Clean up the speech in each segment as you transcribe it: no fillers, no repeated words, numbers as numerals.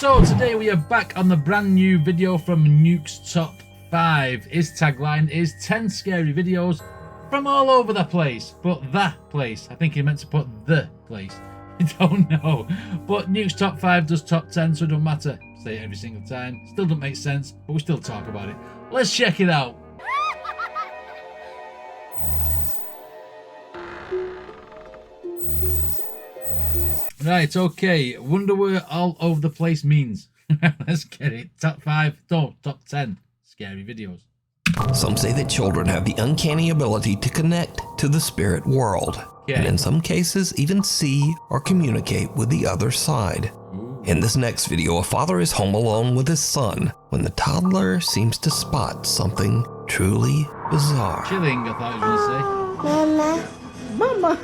So today we are back on the brand new video from NUKES Top 5. His tagline is 10 scary videos from all over the place. But that place. I think he meant to put the place. I don't know. But NUKES Top 5 does top 10, so it don't matter. Say it every single time. Still doesn't make sense, but we still talk about it. Let's check it out. Right, okay. Wonder where all over the place means. Let's get it. Top 5, no, top 10 scary videos. Some say that children have the uncanny ability to connect to the spirit world, and in some cases even see or communicate with the other side. Ooh. In this next video, a father is home alone with his son when the toddler seems to spot something truly bizarre. Chilling, I thought you were Mama. Mama,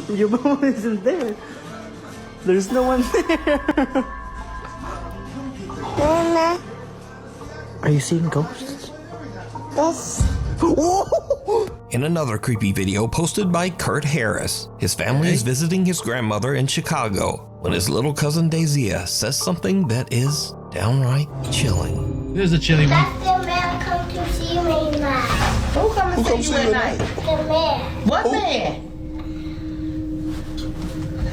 your mama isn't there. There's no one there. Mama. Are you seeing ghosts? Yes. In another creepy video posted by Kurt Harris, his family is visiting his grandmother in Chicago when his little cousin Daisy says something that is downright chilling. There's a chilling one. That's the man come to see me now. Who come to see you at night? The man. What man?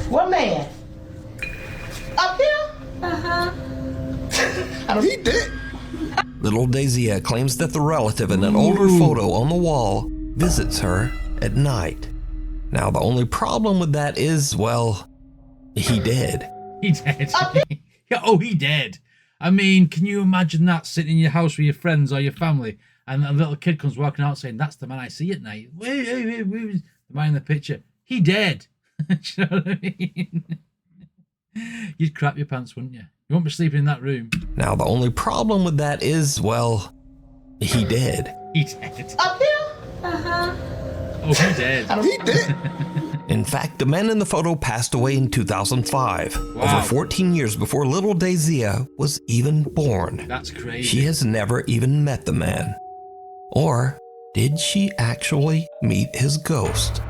What man? Up here? Uh-huh. He did. Little Daisy claims that the relative in an older photo on the wall visits her at night. Now, the only problem with that is, well, he did. He dead. Oh, he dead. I mean, can you imagine that sitting in your house with your friends or your family and a little kid comes walking out saying, "That's the man I see at night." Wait, the man in the picture. He dead. Do you know what I mean? You'd crap your pants, wouldn't you? You won't be sleeping in that room. Now, the only problem with that is, well, he did. He dead. Up here? Uh-huh. Oh, he dead. He did. In fact, the man in the photo passed away in 2005, Wow. over 14 years before little Daisy was even born. That's crazy. She has never even met the man. Or did she actually meet his ghost?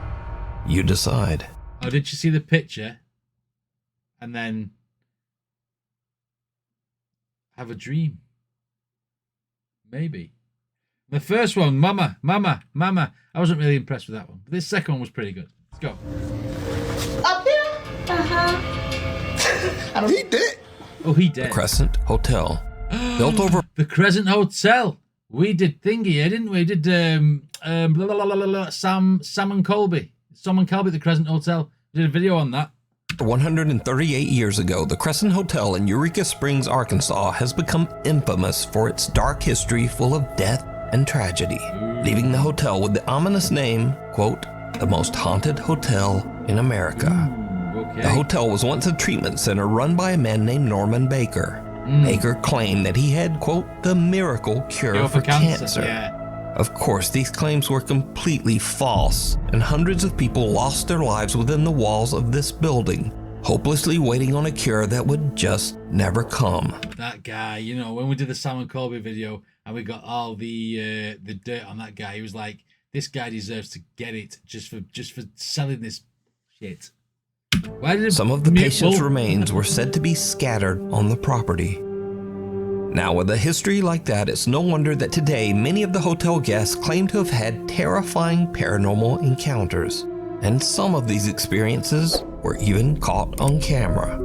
You decide. Oh, did you see the picture? And then have a dream? Maybe. The first one, Mama. I wasn't really impressed with that one. But this second one was pretty good. Let's go. Up here? Uh-huh. He did. Oh, he dead. Crescent Hotel. Built over The Crescent Hotel. We did thingy here, didn't we? We did Sam and Colby. Sam and Colby at the Crescent Hotel. We did a video on that. 138 years ago, the Crescent Hotel in Eureka Springs, Arkansas has become infamous for its dark history full of death and tragedy, leaving the hotel with the ominous name, quote, "the most haunted hotel in America." Okay. The hotel was once a treatment center run by a man named Norman Baker. Baker claimed that he had, quote, "the miracle cure for cancer." Yeah. Of course, these claims were completely false, and hundreds of people lost their lives within the walls of this building, hopelessly waiting on a cure that would just never come. That guy, you know, when we did the Sam and Colby video and we got all the dirt on that guy, he was like, this guy deserves to get it just for selling this shit. Why did Some of the patient's remains were said to be scattered on the property. Now, with a history like that, it's no wonder that today many of the hotel guests claim to have had terrifying paranormal encounters. And some of these experiences were even caught on camera.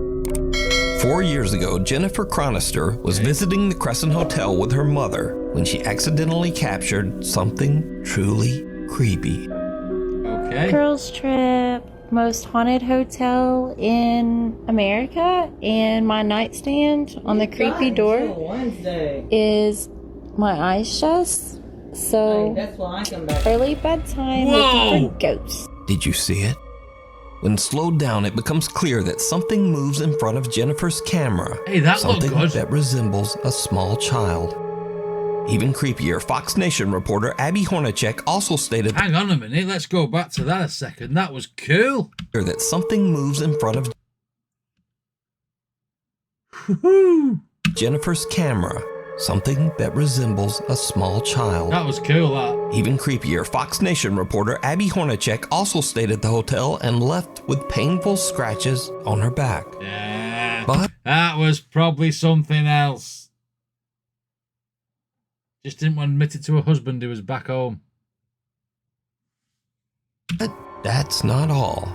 4 years ago, Jennifer Chronister was visiting the Crescent Hotel with her mother when she accidentally captured something truly creepy. Okay. Girls Trip, most haunted hotel in America, and my nightstand on the creepy door Wednesday. is my eyes shut. So That's why I come back. early bedtime Whoa! looking for ghosts. Did you see it? When slowed down, it becomes clear that something moves in front of Jennifer's camera. Hey, that looked Something good. that resembles a small child. Even creepier, Fox Nation reporter Abby Hornacek also stated Hang on a minute, let's go back to that a second. That was cool. that something moves in front of Woohoo! Jennifer's camera. Something that resembles a small child. That was cool, that. Even creepier, Fox Nation reporter Abby Hornacek also stayed at the hotel and left with painful scratches on her back. Yeah. But That was probably something else. Just didn't want to admit it to her husband who was back home. But that's not all.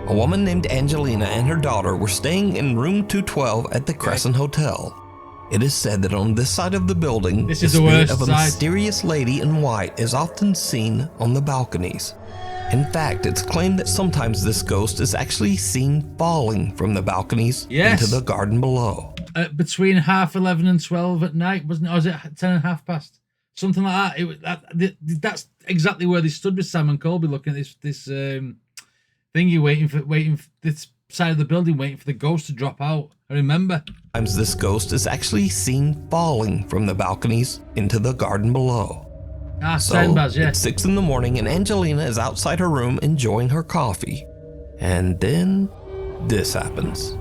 A woman named Angelina and her daughter were staying in room 212 at the Crescent Hotel. It is said that on this side of the building, This the is the spirit worst of a side. mysterious lady in white is often seen on the balconies. In fact, it's claimed that sometimes this ghost is actually seen falling from the balconies Yes. into the garden below. Between 11:30 and 12 at night, wasn't it? Or was it 10 and a half past? Something like that. It was that's exactly where they stood with Simon Colby, looking at this thingy, waiting for this side of the building, waiting for the ghost to drop out. I remember. Sometimes this ghost is actually seen falling from the balconies into the garden below. So, Sandbars, yeah. it's 6 in the morning and Angelina is outside her room enjoying her coffee. And then this happens.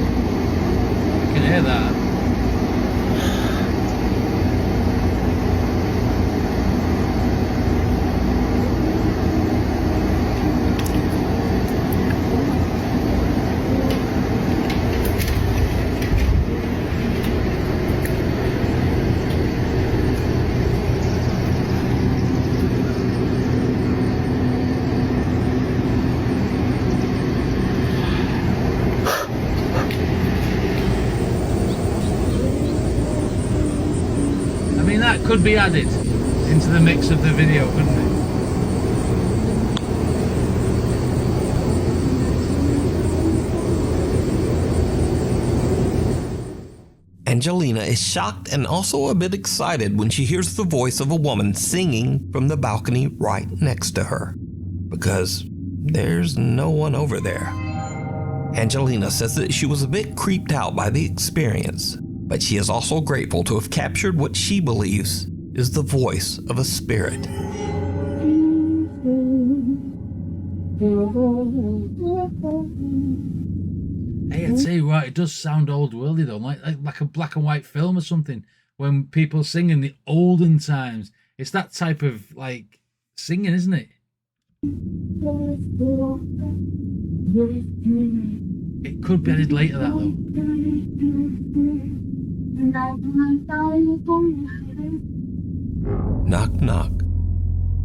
I can hear that. I mean, that could be added into the mix of the video, couldn't it? Angelina is shocked and also a bit excited when she hears the voice of a woman singing from the balcony right next to her, because there's no one over there. Angelina says that she was a bit creeped out by the experience, but she is also grateful to have captured what she believes is the voice of a spirit. Hey, I'd say right, it does sound old worldy though, like a black and white film or something. When people sing in the olden times, it's that type of like singing, isn't it? It could be added later, that though. Knock, knock.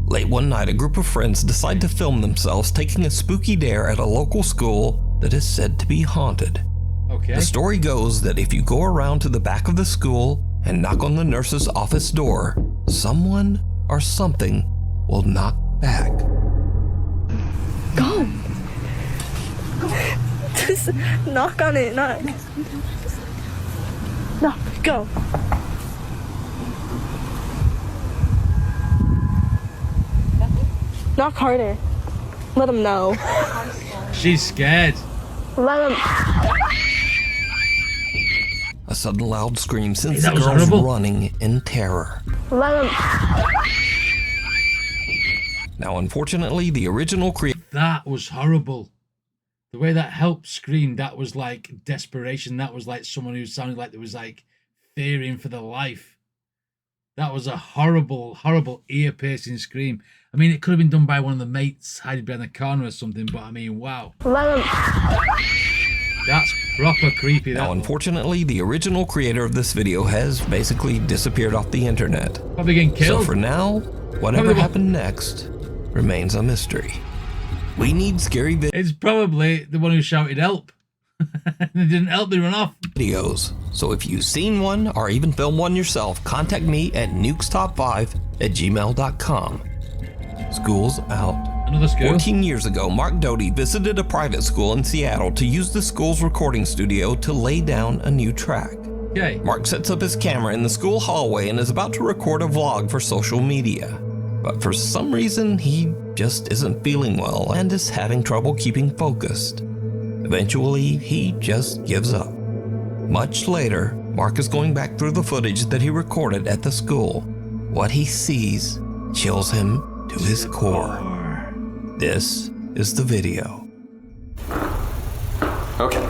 Late one night, a group of friends decide to film themselves taking a spooky dare at a local school that is said to be haunted. Okay. The story goes that if you go around to the back of the school and knock on the nurse's office door, someone or something will knock back. Go. Just knock on it. Knock. No, go. Knock harder. Let them know. She's scared. Let them. A sudden loud scream sends That the was girls horrible. running in terror. Let them. Now, unfortunately, the original creator That was horrible. The way that help screamed, that was like desperation. That was like someone who sounded like there was like fearing for their life. That was a horrible, horrible ear-piercing scream. I mean, it could have been done by one of the mates hiding behind the corner or something, but I mean, wow. Let them. That's proper creepy. Now, That unfortunately, the original creator of this video has basically disappeared off the internet. probably getting So killed. for now, whatever Probably- happened next remains a mystery. We need scary It's probably the one who shouted help. They didn't help, they run off. videos. So if you've seen one or even filmed one yourself, contact me at nukestop5@gmail.com. School's out. Another school. 14 years ago, Mark Doty visited a private school in Seattle to use the school's recording studio to lay down a new track. Okay. Mark sets up his camera in the school hallway and is about to record a vlog for social media. But for some reason, he just isn't feeling well and is having trouble keeping focused. Eventually, he just gives up. Much later, Mark is going back through the footage that he recorded at the school. What he sees chills him to his core. This is the video. Okay.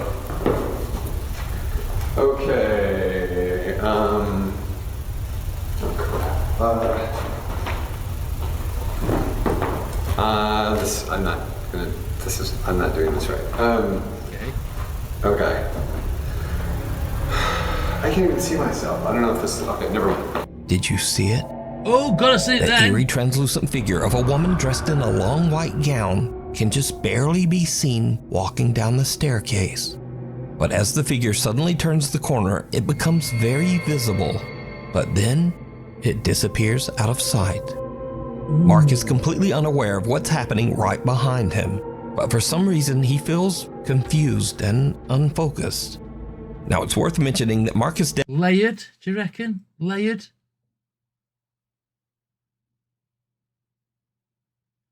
Okay. I'm not doing this right. Okay. Okay. I can't even see myself. I don't know if this is, okay, never mind. Did you see it? Oh, gotta see it The then. eerie translucent figure of a woman dressed in a long white gown can just barely be seen walking down the staircase. But as the figure suddenly turns the corner, it becomes very visible. But then, it disappears out of sight. Mark is completely unaware of what's happening right behind him, but for some reason he feels confused and unfocused. Now it's worth mentioning that Mark is Layered, do you reckon? Layered?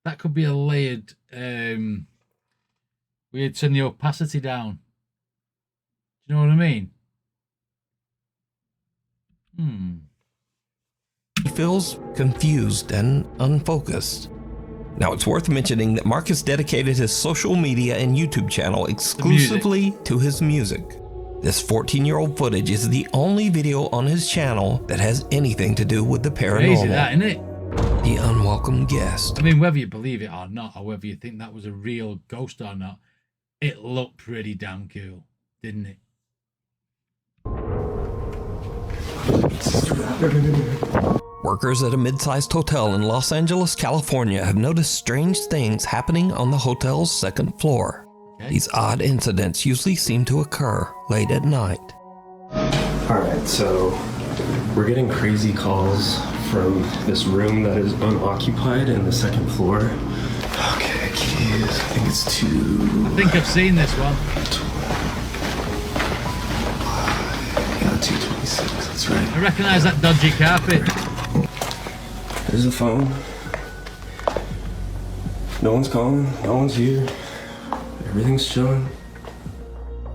That could be a layered, we'd turn the opacity down. Do you know what I mean? He feels confused and unfocused. Now it's worth mentioning that Mark has dedicated his social media and YouTube channel exclusively to his music. This 14-year-old footage is the only video on his channel that has anything to do with the paranormal. Crazy that, isn't it? The unwelcome guest. I mean, whether you believe it or not, or whether you think that was a real ghost or not, it looked pretty damn cool, didn't it? Workers at a mid-sized hotel in Los Angeles, California have noticed strange things happening on the hotel's second floor. Okay. These odd incidents usually seem to occur late at night. Alright, so we're getting crazy calls from this room that is unoccupied in the second floor. Okay, keys. I think it's I think I've seen this one. Yeah, 226, that's right. I recognise that dodgy carpet. There's the phone. No one's calling, no one's here. Everything's chilling.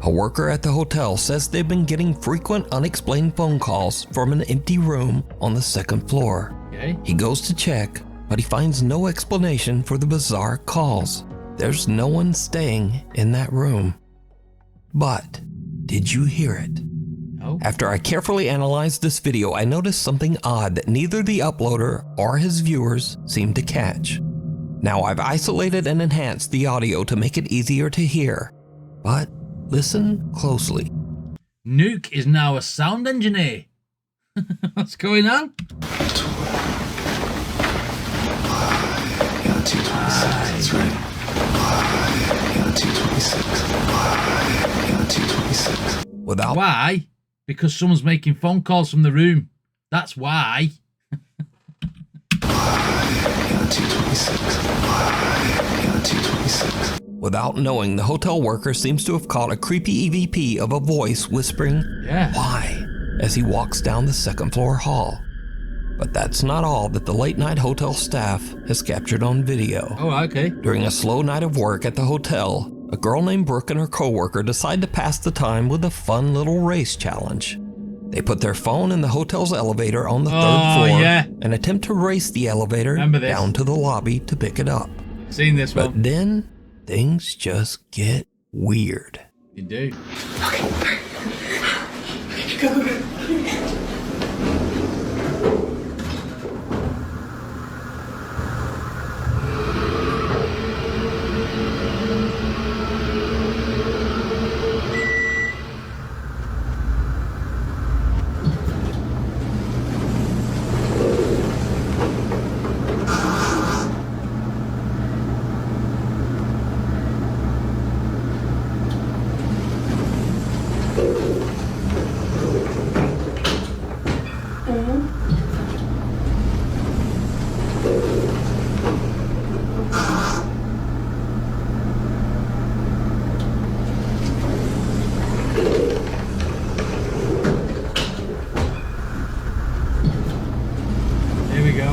A worker at the hotel says they've been getting frequent unexplained phone calls from an empty room on the second floor. Okay. He goes to check, but he finds no explanation for the bizarre calls. There's no one staying in that room. But did you hear it? No. After I carefully analyzed this video, I noticed something odd that neither the uploader or his viewers seem to catch. Now I've isolated and enhanced the audio to make it easier to hear, but listen closely. Nuke is now a sound engineer. What's going on? Yeah, 226, that's right. Yeah, 226. Yeah, 226. Without Why? Because someone's making phone calls from the room. That's why. Yeah, 226. Yeah, 226. Without knowing, the hotel worker seems to have caught a creepy EVP of a voice whispering, Yeah. "Why?" as he walks down the second floor hall. But that's not all that the late night hotel staff has captured on video. Oh, okay. During a slow night of work at the hotel, a girl named Brooke and her coworker decide to pass the time with a fun little race challenge. They put their phone in the hotel's elevator on the third floor yeah. and attempt to race the elevator Remember this. down to the lobby to pick it up. Seen this But one. then things just get weird. You do. Here we go.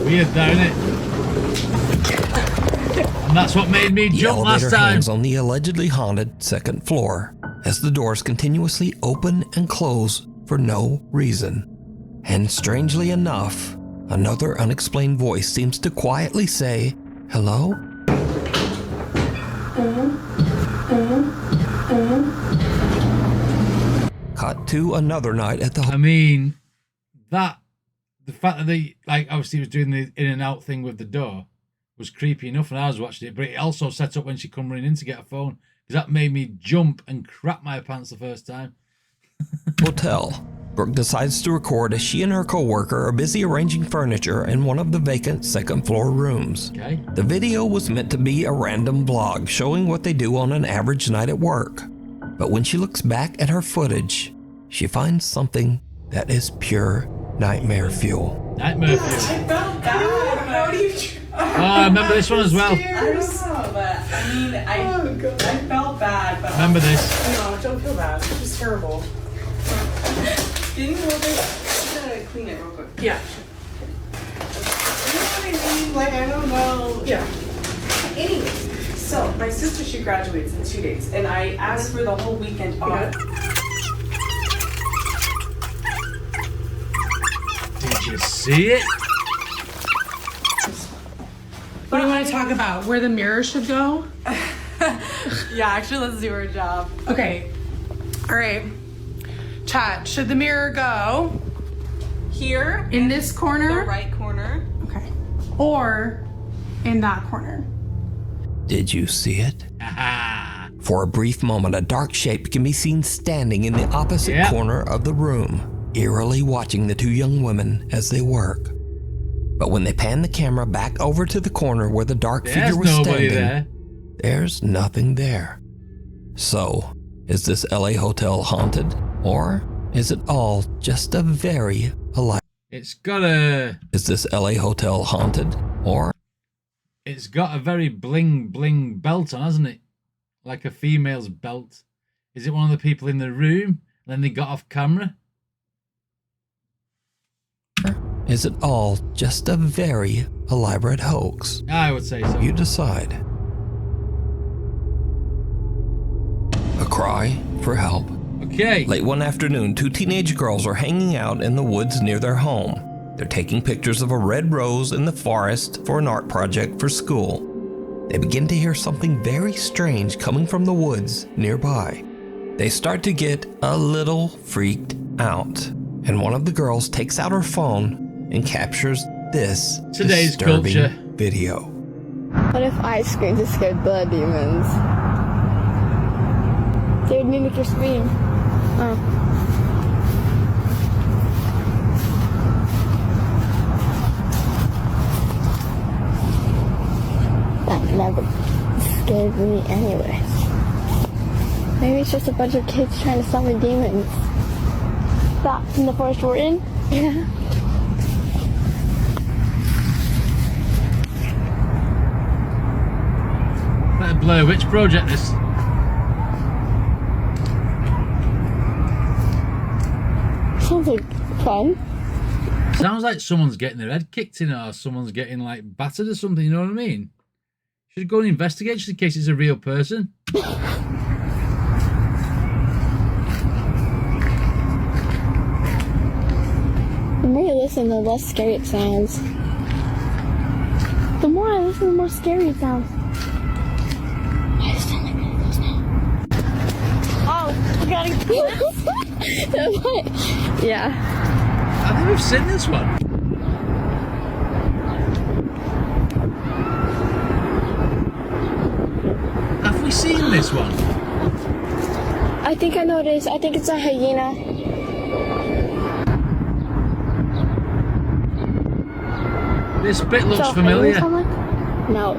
Weird, don't it? And that's what made me The jump last elevator time. hangs on the allegedly haunted second floor as the doors continuously open and close for no reason. And strangely enough, another unexplained voice seems to quietly say, "Hello?" Cut to another night at the I mean, the fact that they, like, obviously was doing the in and out thing with the door was creepy enough when I was watching it, but it also set up when she come running in to get a phone, because that made me jump and crap my pants the first time. hotel. Brooke decides to record as she and her co-worker are busy arranging furniture in one of the vacant second-floor rooms. Okay. The video was meant to be a random vlog showing what they do on an average night at work. But when she looks back at her footage, she finds something that is pure nightmare fuel. Nightmare fuel. I felt bad. How do you try? Oh, I remember this one as well. I don't know, but I mean, I felt bad. But Remember this. No, don't feel bad. It was terrible. Didn't you want to clean it real quick? Yeah. You know what I mean? Like, I don't know. Yeah. Anyways, so my sister, she graduates in 2 days, and I asked for the whole weekend off. Did you see it? What do you want to talk about? Where the mirror should go? Yeah, actually, let's do our job. Okay. All right. Chat, should the mirror go Here, in this corner? the right corner. Okay. Or in that corner? Did you see it? Aha. For a brief moment, a dark shape can be seen standing in the opposite corner of the room, eerily watching the two young women as they work. But when they pan the camera back over to the corner where the dark figure was standing, there's nothing there. So, is this LA hotel haunted? Or is it all just a very elaborate? It's got a... Is this LA hotel haunted? Or? It's got a very bling bling belt on, hasn't it? Like a female's belt. Is it one of the people in the room? And then they got off camera? Is it all just a very elaborate hoax? I would say so. You decide. A cry for help. Okay. Late one afternoon, two teenage girls are hanging out in the woods near their home. They're taking pictures of a red rose in the forest for an art project for school. They begin to hear something very strange coming from the woods nearby. They start to get a little freaked out, and one of the girls takes out her phone and captures this Today's disturbing culture. video. What if I screamed to scare the demons? They would mimic your scream. Oh. That never scared me anyway. Maybe it's just a bunch of kids trying to summon demons. That in the forest we're in? Yeah. That Blair Witch Project, this. Sounds like fun. Sounds like someone's getting their head kicked in or someone's getting like battered or something, you know what I mean? Should go and investigate just in case it's a real person. The more you listen, the less scary it sounds. The more I listen, the more scary it sounds. I sound like one of those now. Oh, you gotta yeah. I think we've seen this one. Have we seen this one? I think I know what it is. I think it's a hyena. This bit looks So, familiar. No.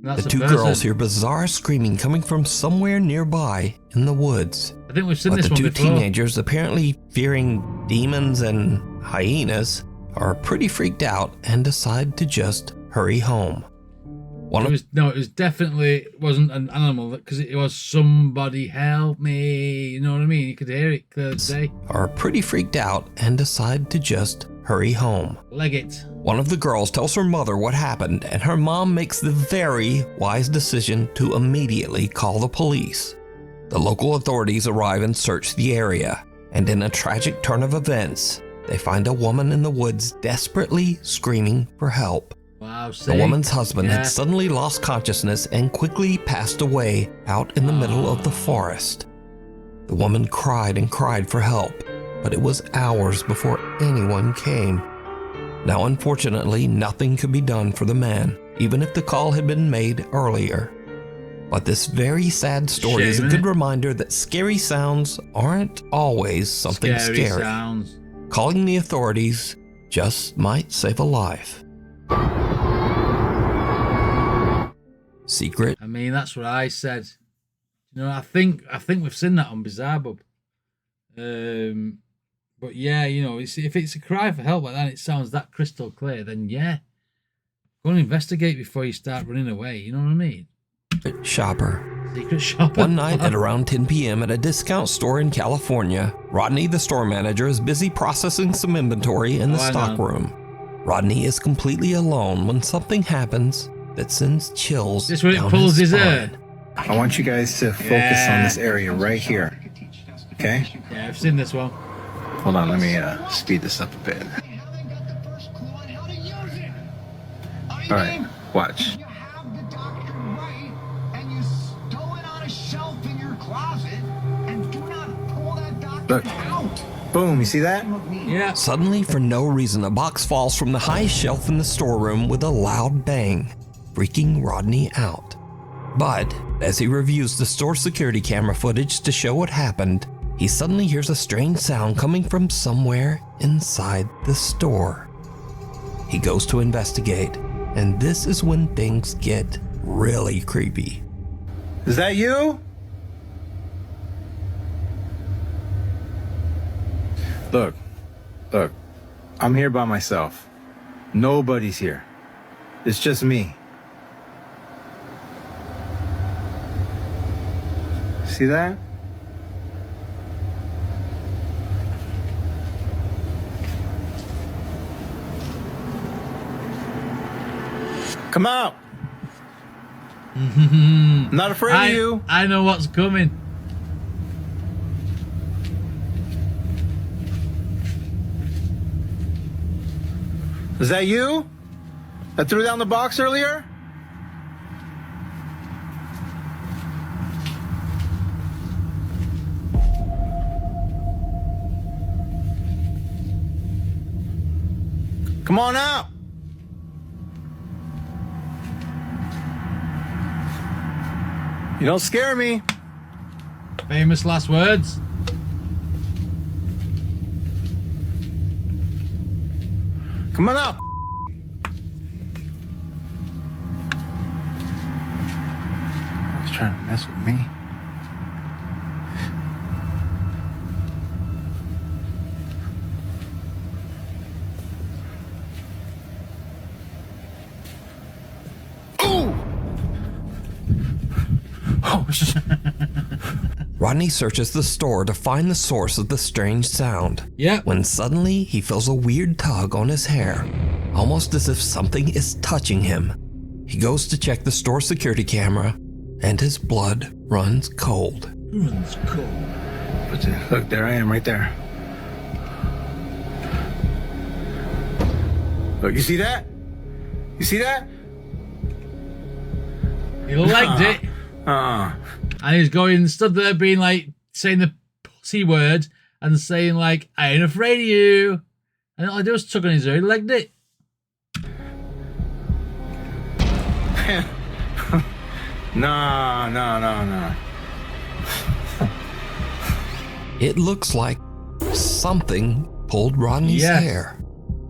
That's The a two person. girls hear bizarre screaming coming from somewhere nearby in the woods. I think we've seen But this the one two before. teenagers, apparently fearing demons and hyenas, are pretty freaked out and decide to just hurry home. It was definitely wasn't an animal because it was somebody help me. You know what I mean? You could hear it clear as day. Are pretty freaked out and decide to just hurry home. Leg it. One of the girls tells her mother what happened, and her mom makes the very wise decision to immediately call the police. The local authorities arrive and search the area, and in a tragic turn of events, they find a woman in the woods desperately screaming for help. Wow, The woman's husband had suddenly lost consciousness and quickly passed away out in the middle of the forest. The woman cried and cried for help, but it was hours before anyone came. Now, unfortunately, nothing could be done for the man, even if the call had been made earlier. But this very sad story is a good reminder that scary sounds aren't always something scary. Sounds. Calling the authorities just might save a life. Secret. I mean, that's what I said. You know, I think we've seen that on Bizarre Bub. But yeah, you know, if it's a cry for help like that, and it sounds that crystal clear, then yeah, go and investigate before you start running away. You know what I mean? Shopper. Secret shopper. One night at around 10 p.m. at a discount store in California, Rodney, the store manager, is busy processing some inventory in the stock room. Rodney is completely alone when something happens that sends chills This when it down pulls his spine. hair. I want you guys to focus on this area right here. Okay? Yeah, I've seen this one. Hold on, let me speed this up a bit. All right, watch. Look. Boom, you see that? Yeah. Suddenly, for no reason, a box falls from the highest shelf in the storeroom with a loud bang, freaking Rodney out. But as he reviews the store security camera footage to show what happened, he suddenly hears a strange sound coming from somewhere inside the store. He goes to investigate, and this is when things get really creepy. Is that you? Look, I'm here by myself. Nobody's here. It's just me. See that? Come out! I'm not afraid of you. I know what's coming. Is that you? That threw down the box earlier? Come on out! You don't scare me. Famous last words. Come on out. He's trying to mess with me. Rodney searches the store to find the source of the strange sound. Yeah. When suddenly he feels a weird tug on his hair, almost as if something is touching him. He goes to check the store security camera, and his blood runs cold. Runs cold. Look, there I am, right there. Look, you see that? You see that? He legged it. And he's going, stood there being like, saying the pussy word and saying like, I ain't afraid of you. And all I did was tug on his hair, he legged it. No. It looks like something pulled Rodney's hair.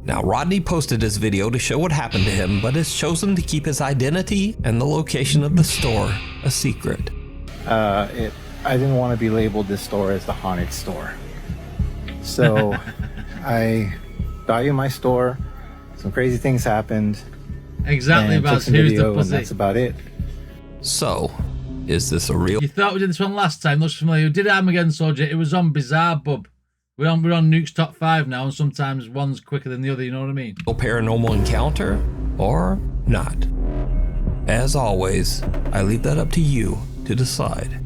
Now, Rodney posted his video to show what happened to him, but has chosen to keep his identity and the location of the store a secret. I didn't want to be labeled this store as the haunted store. So I got you my store. Some crazy things happened. Exactly, and took Baz. some Who's video, the and pussy? that's about it. So, is this a real? You thought we did this one last time? Looks familiar. We did Armageddon Soldier. It was on Bizarre Bub. We're on Nuke's Top 5 now, and sometimes one's quicker than the other, you know what I mean? Paranormal encounter or not? As always, I leave that up to you to decide.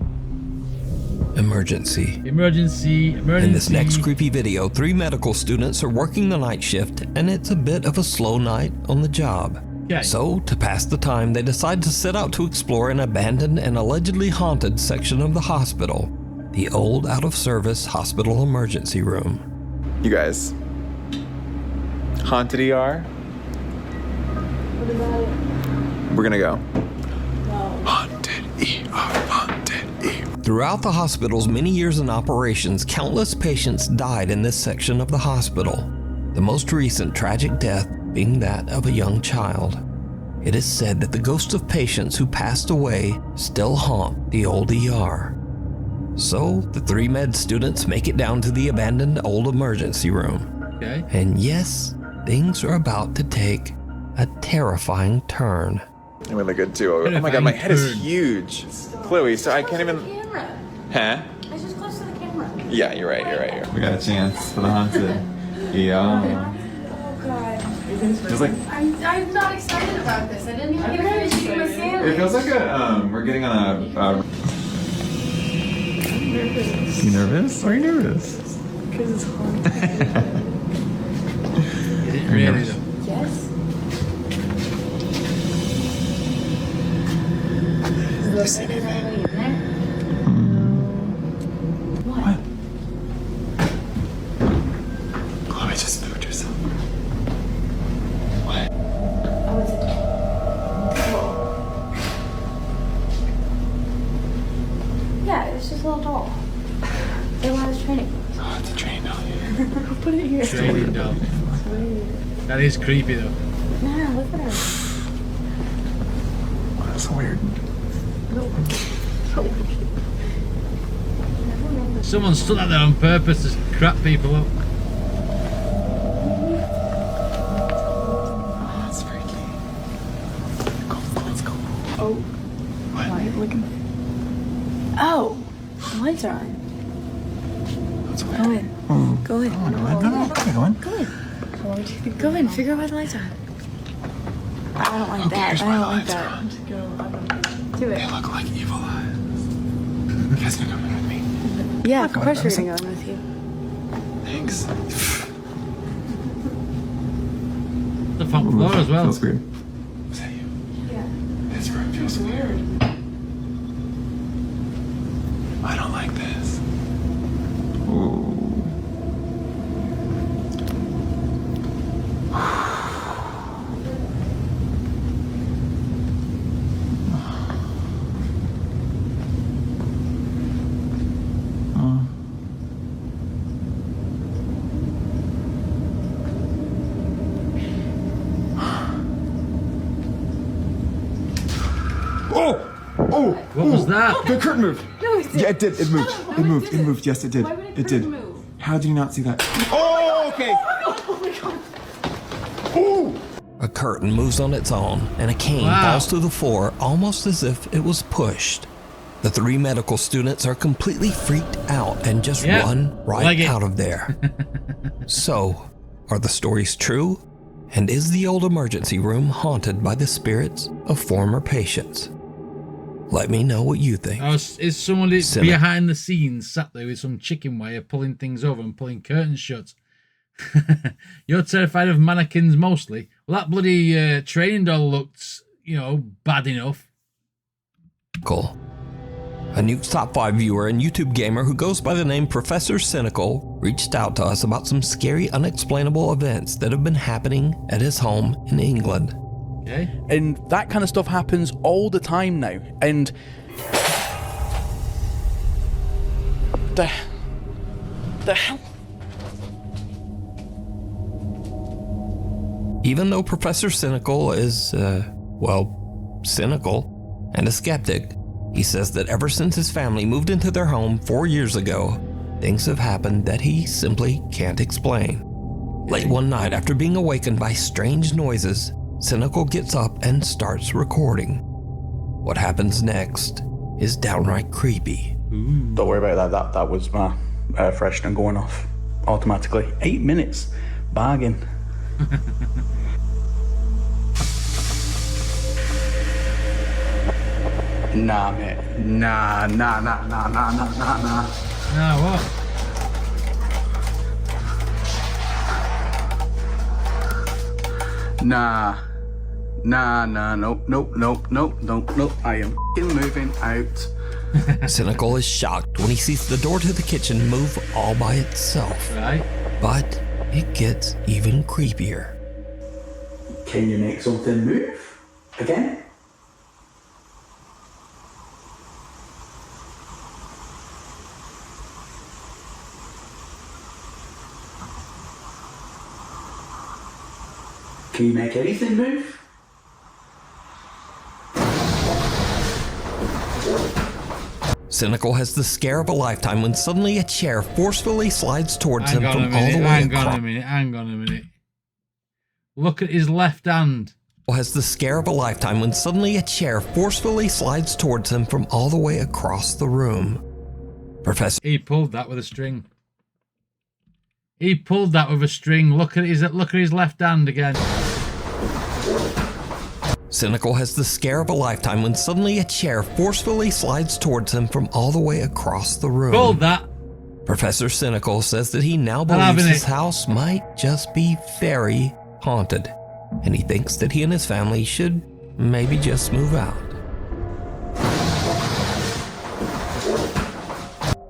Emergency. Emergency. In this next creepy video, 3 medical students are working the night shift, and it's a bit of a slow night on the job. Okay. So, to pass the time, they decide to set out to explore an abandoned and allegedly haunted section of the hospital, the old out-of-service hospital emergency room. You guys, haunted ER? What about it? We're gonna go. No. Haunted ER, haunted ER. Throughout the hospital's many years in operations, countless patients died in this section of the hospital. The most recent tragic death being that of a young child. It is said that the ghosts of patients who passed away still haunt the old ER. So, the 3 med students make it down to the abandoned old emergency room. Okay. And yes, things are about to take a terrifying turn. I'm really good too. Oh my god, my head is huge. Chloe, so I can't even... Huh? It's just close to the camera. Yeah, you're right. We got a chance for the haunted. Yeah. Oh god. Feels like... I'm not excited about this. I didn't even get a finish eating my sandwich. It feels like we're getting on a... You nervous? Why are you nervous? Because it's haunted. Is it really though? Yes. Is there something already in there? What? Chloe just moved herself. What? Oh, it's a doll. Yeah, it's just a little doll. It was training. Oh, it's a train doll. Put it here. Training dog. That is creepy though. Nah, look at her. That's weird. Someone stood out there on purpose to crap people up. Oh, that's freaky. Let's go. Oh. What? Why are you looking? Oh, the lights are on. That's weird. Go in. Go in. No, go in. Go in. Go in. Figure out why the lights are on. I don't like Who that. cares I why don't the like lights that. are on? Do it. They look like evil eyes. You guys are coming with me. Yeah, of course we're gonna go in with you. Thanks. The front floor as well. Feels weird. Is that you? Yeah. This room feels weird. I don't like this. Ooh. Oh! What was that? The curtain moved. No, it did. Yeah, it did. It moved. No, It moved. It moved. Yes, it did. Why would a It did. curtain move? How do you not see that? Oh, okay. Oh my god. Ooh! A curtain moves on its own, and a cane falls to the floor almost as if it was pushed. The 3 medical students are completely freaked out and just run right out of there. So, are the stories true? And is the old emergency room haunted by the spirits of former patients? Let me know what you think. Oh, is someone Send it. behind the scenes sat there with some chicken wire pulling things over and pulling curtains shut? You're terrified of mannequins mostly. Well, that bloody training doll looked, bad enough. Cool. A NUKES Top 5 viewer and YouTube gamer who goes by the name Professor Cynical reached out to us about some scary, unexplainable events that have been happening at his home in England. Okay. And that kind of stuff happens all the time now. And the hell? Even though Professor Cynical is, cynical and a skeptic, he says that ever since his family moved into their home 4 years ago, things have happened that he simply can't explain. Late one night, after being awakened by strange noises, Cynical gets up and starts recording. What happens next is downright creepy. Don't worry about that. That was my air freshener going off automatically. 8 minutes. Bargain. Nah, mate. Nah. Nah, what? Nah. Nah, nope. I am f***ing moving out. Cynical is shocked when he sees the door to the kitchen move all by itself. Right. But it gets even creepier. Can you make something move? Again? Can you make anything move? Cynical has the scare of a lifetime when suddenly a chair forcefully slides towards him from all the way Hang across. on a minute. Look at his left hand. Has the scare of a lifetime when suddenly a chair forcefully slides towards him from all the way across the room. Professor. He pulled that with a string. He pulled that with a string. Look at his left hand again. Cynical has the scare of a lifetime when suddenly a chair forcefully slides towards him from all the way across the room. Pulled that. Professor Cynical says that he now believes his house might just be very haunted, and he thinks that he and his family should maybe just move out.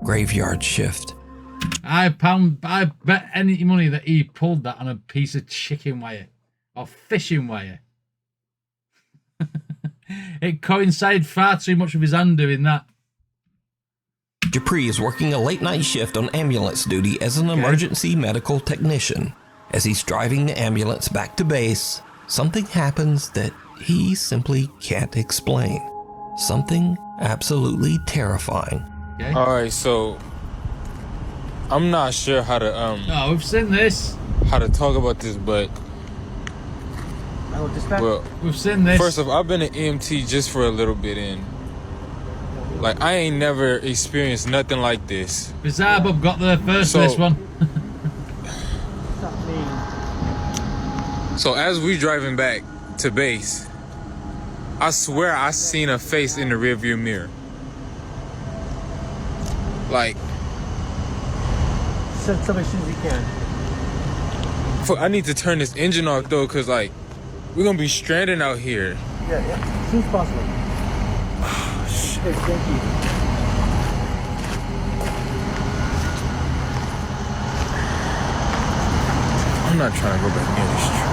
Graveyard shift. I bet any money that he pulled that on a piece of chicken wire or fishing wire. It coincided far too much with his hand doing that. Dupree is working a late night shift on ambulance duty as an emergency medical technician. As he's driving the ambulance back to base, something happens that he simply can't explain. Something absolutely terrifying. Okay. Alright, so I'm not sure how to Oh, we've seen this. How to talk about this, but well, we've seen this. First off, I've been an EMT just for a little bit, and like I ain't never experienced nothing like this. Bizarre Bob got there first for this one. So as we driving back to base, I swear I seen a face in the rearview mirror. Like, Send some as soon as you can. I need to turn this engine off though, cause like we're gonna be stranded out here. Yeah, as soon as possible. Oh, shit. Hey, thank you. I'm not trying to go back near this truck.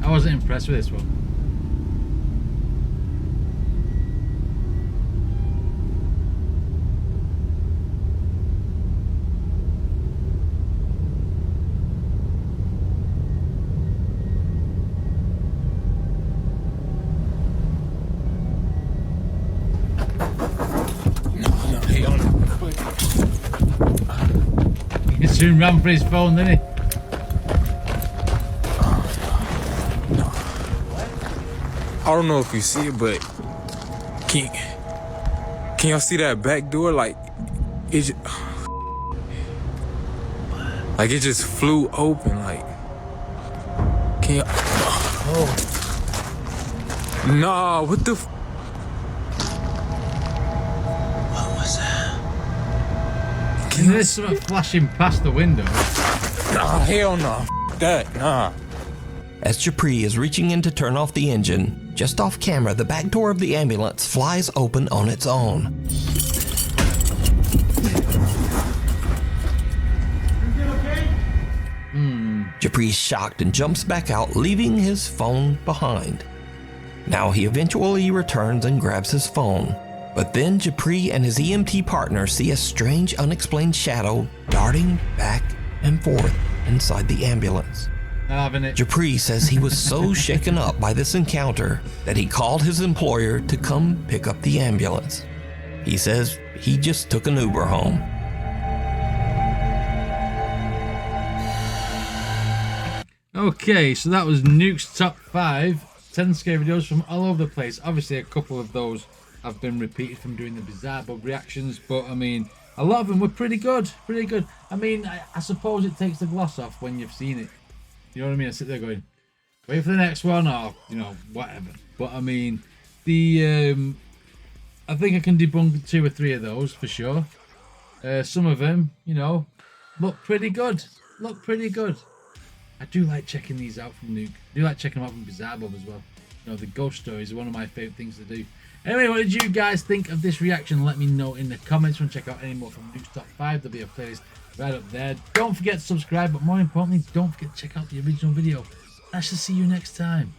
I wasn't impressed with this one. He soon ran for his phone, didn't he? I don't know if you see it, but can y'all see that back door? Like it just flew open. Like, can you? Oh, nah, what the? What was that? Can there's something flashing past the window? Nah, hell no. That nah. As Dupree is reaching in to turn off the engine, just off camera, the back door of the ambulance flies open on its own. Dupree's shocked and jumps back out, leaving his phone behind. Now he eventually returns and grabs his phone. But then Japri and his EMT partner see a strange unexplained shadow darting back and forth inside the ambulance. Japri says he was so shaken up by this encounter that he called his employer to come pick up the ambulance. He says he just took an Uber home. Okay, so that was Nuke's top 5 10 scary videos from all over the place. Obviously, a couple of those have been repeated from doing the bizarre bug reactions, but I mean, a lot of them were pretty good, pretty good. I mean, I suppose it takes the gloss off when you've seen it. You know what I mean? I sit there going, wait for the next one, or, you know, whatever. But I mean, the I think I can debunk 2 or 3 of those for sure. Some of them, you know, look pretty good. Look pretty good. I do like checking these out from Nuke. I do like checking them out from Bizarre Bob as well. You know, the ghost stories are one of my favourite things to do. Anyway, what did you guys think of this reaction? Let me know in the comments. Want to check out any more from Nuke's Top 5? There'll be a playlist right up there. Don't forget to subscribe, but more importantly, don't forget to check out the original video. I shall see you next time.